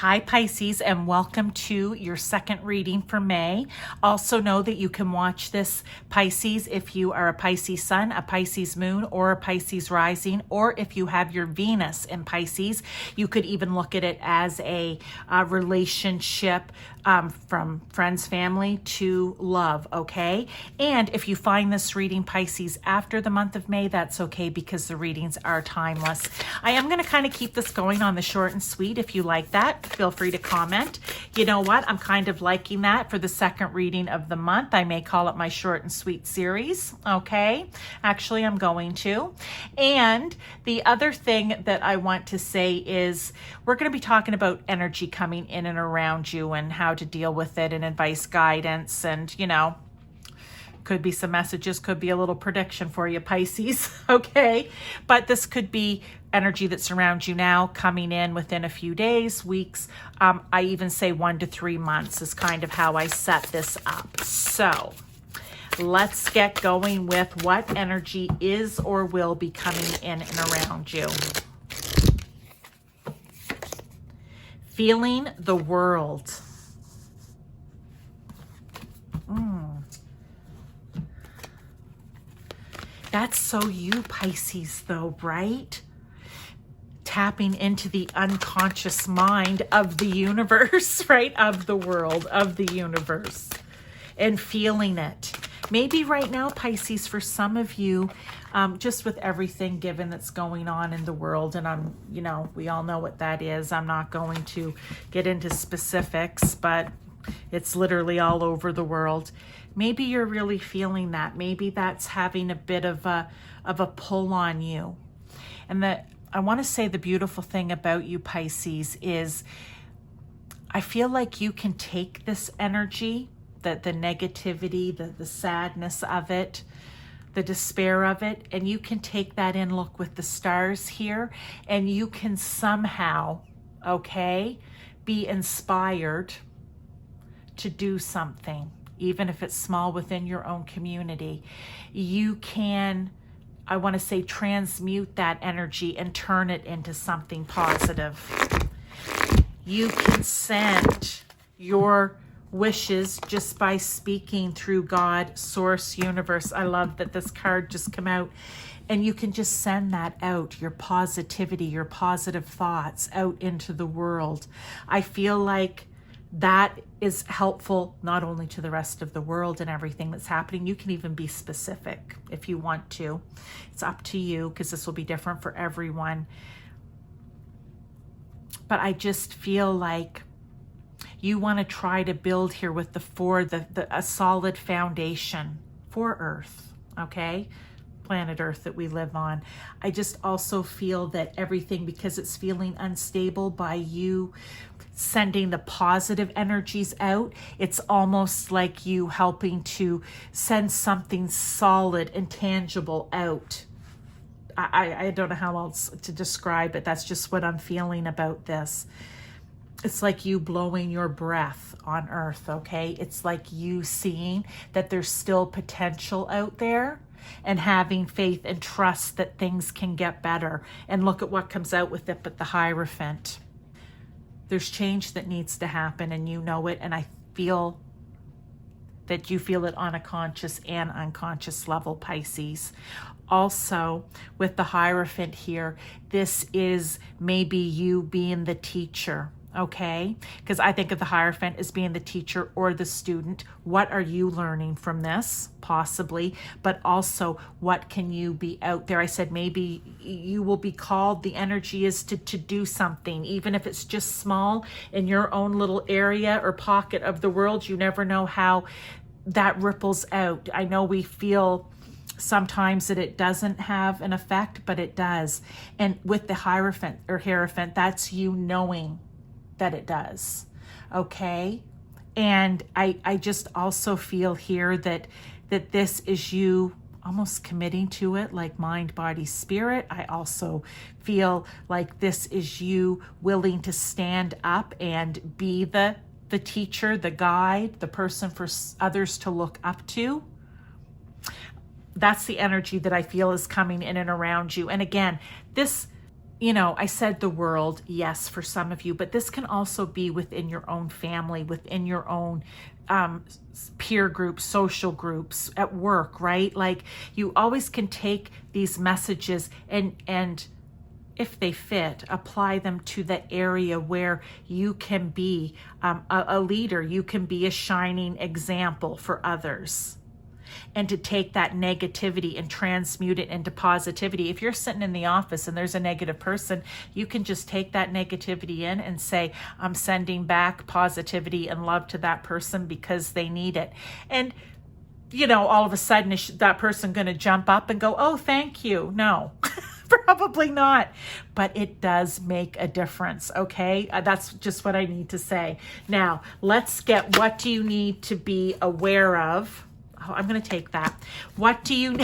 Hi Pisces, and welcome to your second reading for May. Also know that you can watch this Pisces if you are a Pisces sun, a Pisces moon, or a Pisces rising, or if you have your Venus in Pisces. You could even look at it as a relationship from friends, family to love, okay? And if you find this reading Pisces after the month of May, that's okay because the readings are timeless. I am going to kind of keep this going on the short and sweet. If you like that, feel free to comment. You know what? I'm kind of liking that for the second reading of the month. I may call it my short and sweet series, okay? Actually, I'm going to. And the other thing that I want to say is we're going to be talking about energy coming in and around you and how to deal with it and advice, guidance, and, you know, could be some messages, could be a little prediction for you, Pisces, okay? But this could be energy that surrounds you now, coming in within a few days, weeks. I even say 1 to 3 months is kind of how I set this up. So let's get going with what energy is or will be coming in and around you. Feeling the world. That's so you, Pisces, though, right? Tapping into the unconscious mind of the universe, right? Of the world, of the universe, and feeling it. Maybe right now, Pisces, for some of you, just with everything given that's going on in the world, and we all know what that is. I'm not going to get into specifics, but it's literally all over the world. Maybe you're really feeling that. Maybe that's having a bit of a pull on you. And I want to say the beautiful thing about you, Pisces, is I feel like you can take this energy, the negativity, the sadness of it, the despair of it, and you can take that in, look with the stars here, and you can somehow, okay, be inspired to do something. Even if it's small within your own community, you can, I want to say, transmute that energy and turn it into something positive. You can send your wishes just by speaking through God, source, universe. I love that this card just came out. And you can just send that out, your positivity, your positive thoughts out into the world. I feel like that is helpful not only to the rest of the world and everything that's happening. You can even be specific if you want to. It's up to you because this will be different for everyone. But I just feel like you want to try to build here with a solid foundation for Earth, okay? Planet Earth that we live on. I just also feel that everything, because it's feeling unstable, by you sending the positive energies out, it's almost like you helping to send something solid and tangible out. I don't know how else to describe it. That's just what I'm feeling about this. It's like you blowing your breath on Earth, okay? It's like you seeing that there's still potential out there and having faith and trust that things can get better. And look at what comes out with it, but the Hierophant. There's change that needs to happen, and you know it, and I feel that you feel it on a conscious and unconscious level, Pisces. Also, with the Hierophant here, this is maybe you being the teacher, okay? Because I think of the Hierophant as being the teacher or the student. What are you learning from this? Possibly. But also, what can you be out there? I said maybe you will be called, the energy is to do something, even if it's just small in your own little area or pocket of the world. You never know how that ripples out. I know we feel sometimes that it doesn't have an effect, but it does. And with the Hierophant, that's you knowing that it does, okay? And I just also feel here that this is you almost committing to it, like mind, body, spirit. I also feel like this is you willing to stand up and be the teacher, the guide, the person for others to look up to. That's the energy that I feel is coming in and around you. And again, this you know, I said the world, yes, for some of you, but this can also be within your own family, within your own peer groups, social groups, at work, right? Like, you always can take these messages and if they fit, apply them to the area where you can be a leader. You can be a shining example for others. And to take that negativity and transmute it into positivity. If you're sitting in the office and there's a negative person, you can just take that negativity in and say, I'm sending back positivity and love to that person because they need it. And, you know, all of a sudden, is that person going to jump up and go, oh, thank you? No. Probably not, but it does make a difference, okay? That's just what I need to say. Now, let's get, what do you need to be aware of? Oh, I'm going to take that. What do you,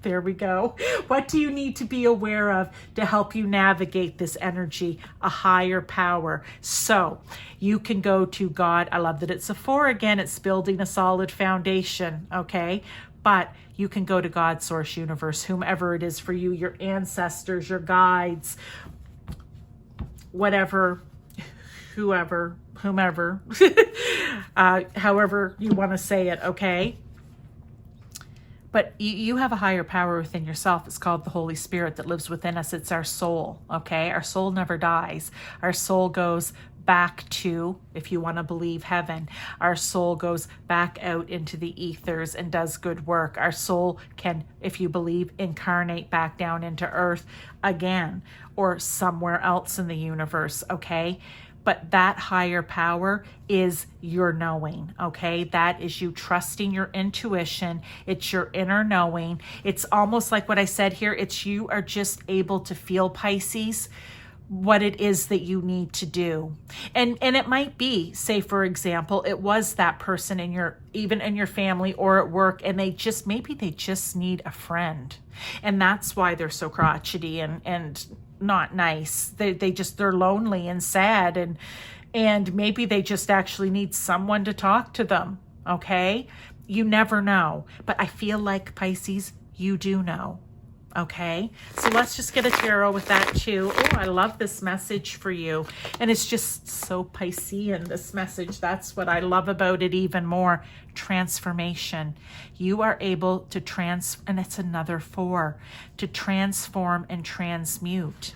there we go. What do you need to be aware of to help you navigate this energy, a higher power? So you can go to God. I love that it's a 4 again. It's building a solid foundation, okay? But you can go to God, Source, Universe, whomever it is for you, your ancestors, your guides, whatever, whomever, however you want to say it, okay? But you have a higher power within yourself. It's called the Holy Spirit that lives within us. It's our soul, okay? Our soul never dies. Our soul goes back to, if you want to believe, heaven. Our soul goes back out into the ethers and does good work. Our soul can, if you believe, incarnate back down into earth again or somewhere else in the universe, okay? But that higher power is your knowing, okay? That is you trusting your intuition. It's your inner knowing. It's almost like what I said here. It's you are just able to feel, Pisces, what it is that you need to do. And it might be, say, for example, it was that person in your, even in your family or at work, and maybe they just need a friend. And that's why they're so crotchety and not nice. They're lonely and sad, and maybe they just actually need someone to talk to them, okay? You never know. But I feel like, Pisces, you do know. Okay, so let's just get a tarot with that too. Oh, I love this message for you. And it's just so Piscean, this message. That's what I love about it even more. Transformation. You are able to and it's another 4, to transform and transmute.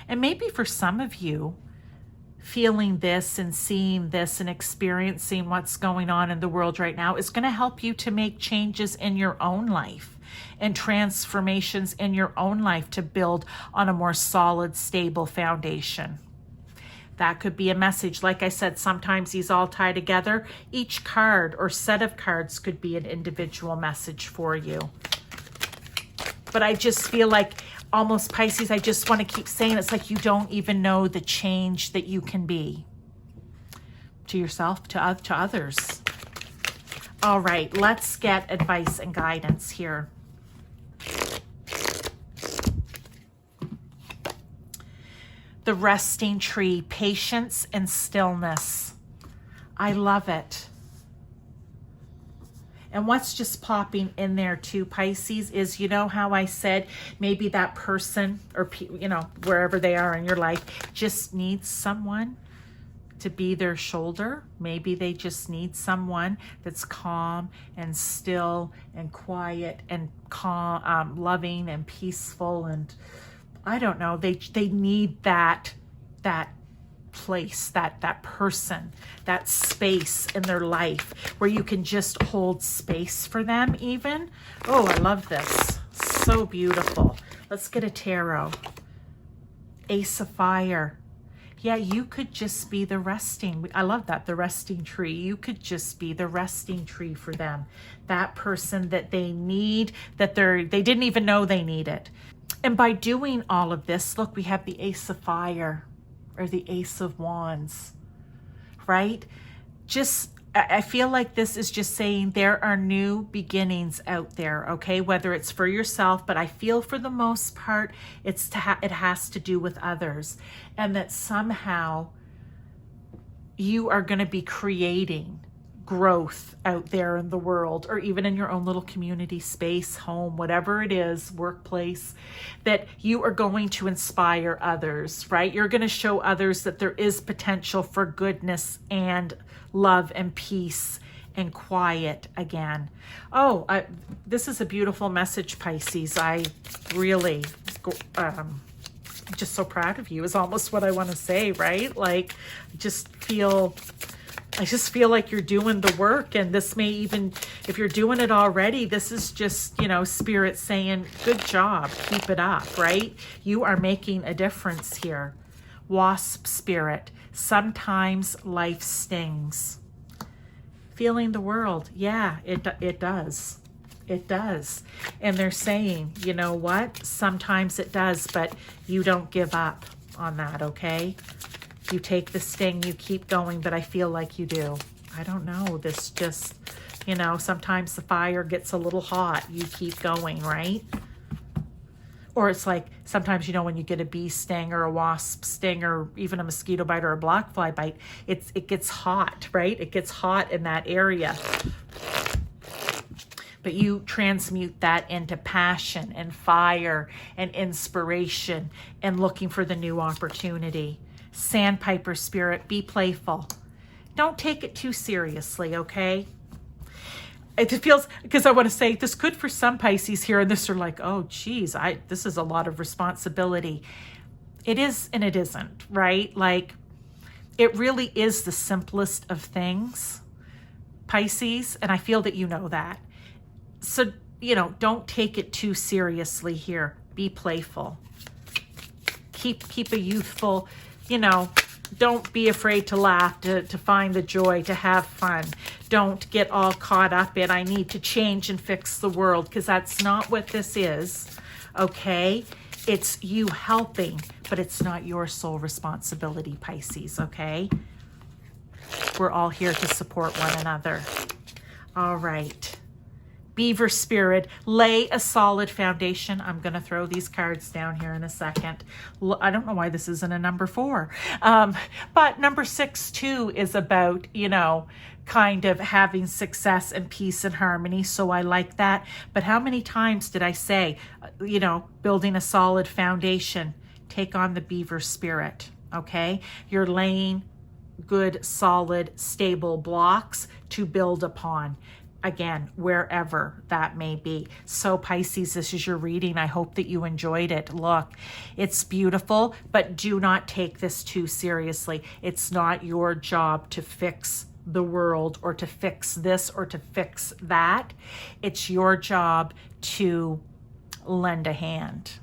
And maybe for some of you, feeling this and seeing this and experiencing what's going on in the world right now is going to help you to make changes in your own life and transformations in your own life to build on a more solid, stable foundation. That could be a message. Like I said, sometimes these all tie together. Each card or set of cards could be an individual message for you. But I just feel like almost, Pisces, I just want to keep saying, it's like you don't even know the change that you can be to yourself, to others. All right, let's get advice and guidance here. The resting tree, patience and stillness. I love it. And what's just popping in there too, Pisces, is, you know how I said maybe that person or, you know, wherever they are in your life just needs someone to be their shoulder. Maybe they just need someone that's calm and still and quiet and calm, loving and peaceful. And I don't know, they need that place, that person, that space in their life where you can just hold space for them even. Oh, I love this. So beautiful. Let's get a tarot. Ace of Fire. Yeah, you could just be the resting. I love that, the resting tree. You could just be the resting tree for them. That person that they need, that they didn't even know they need it. And by doing all of this, look, we have the Ace of Fire or the Ace of Wands, right? I feel like this is just saying there are new beginnings out there, okay? Whether it's for yourself, but I feel for the most part, it has to do with others. And that somehow you are going to be creating growth out there in the world, or even in your own little community space, home, whatever it is, workplace, that you are going to inspire others, right? You're going to show others that there is potential for goodness and love and peace and quiet again. Oh, this is a beautiful message, Pisces. I really, just so proud of you is almost what I want to say, right? Like, I just feel like you're doing the work, and this may even, if you're doing it already, this is just, you know, Spirit saying, good job, keep it up, right? You are making a difference here. Wasp Spirit, sometimes life stings. Feeling the world, yeah, it does. It does. And they're saying, you know what? Sometimes it does, but you don't give up on that, okay? You take the sting, you keep going, but I feel like you do. I don't know. This just, you know, sometimes the fire gets a little hot. You keep going, right? Or it's like sometimes, you know, when you get a bee sting or a wasp sting or even a mosquito bite or a black fly bite, it gets hot, right? It gets hot in that area. But you transmute that into passion and fire and inspiration and looking for the new opportunity. Sandpiper Spirit, be playful. Don't take it too seriously, okay? It feels, because I want to say this could for some Pisces here, and this are like, oh, geez, this is a lot of responsibility. It is and it isn't, right? Like, it really is the simplest of things, Pisces, and I feel that you know that. So, you know, don't take it too seriously here. Be playful. Keep a youthful, you know, don't be afraid to laugh, to find the joy, to have fun. Don't get all caught up in, I need to change and fix the world, because that's not what this is, okay? It's you helping, but it's not your sole responsibility, Pisces, okay? We're all here to support one another. All right. Beaver Spirit, lay a solid foundation. I'm going to throw these cards down here in a second. I don't know why this isn't a number 4. But number 6 too is about, you know, kind of having success and peace and harmony. So I like that. But how many times did I say, you know, building a solid foundation? Take on the Beaver Spirit, okay? You're laying good, solid, stable blocks to build upon. Again, wherever that may be. So Pisces, this is your reading. I hope that you enjoyed it. Look, it's beautiful, but do not take this too seriously. It's not your job to fix the world or to fix this or to fix that. It's your job to lend a hand.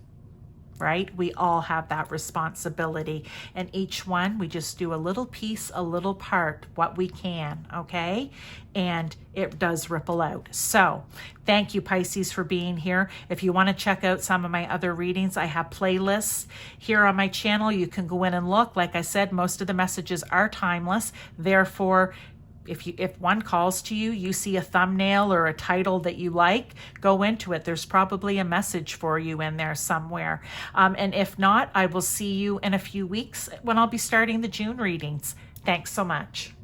Right? We all have that responsibility. And each one, we just do a little piece, a little part, what we can, okay? And it does ripple out. So thank you, Pisces, for being here. If you want to check out some of my other readings, I have playlists here on my channel. You can go in and look. Like I said, most of the messages are timeless. Therefore, if one calls to you, you see a thumbnail or a title that you like, go into it. There's probably a message for you in there somewhere. And if not, I will see you in a few weeks when I'll be starting the June readings. Thanks so much.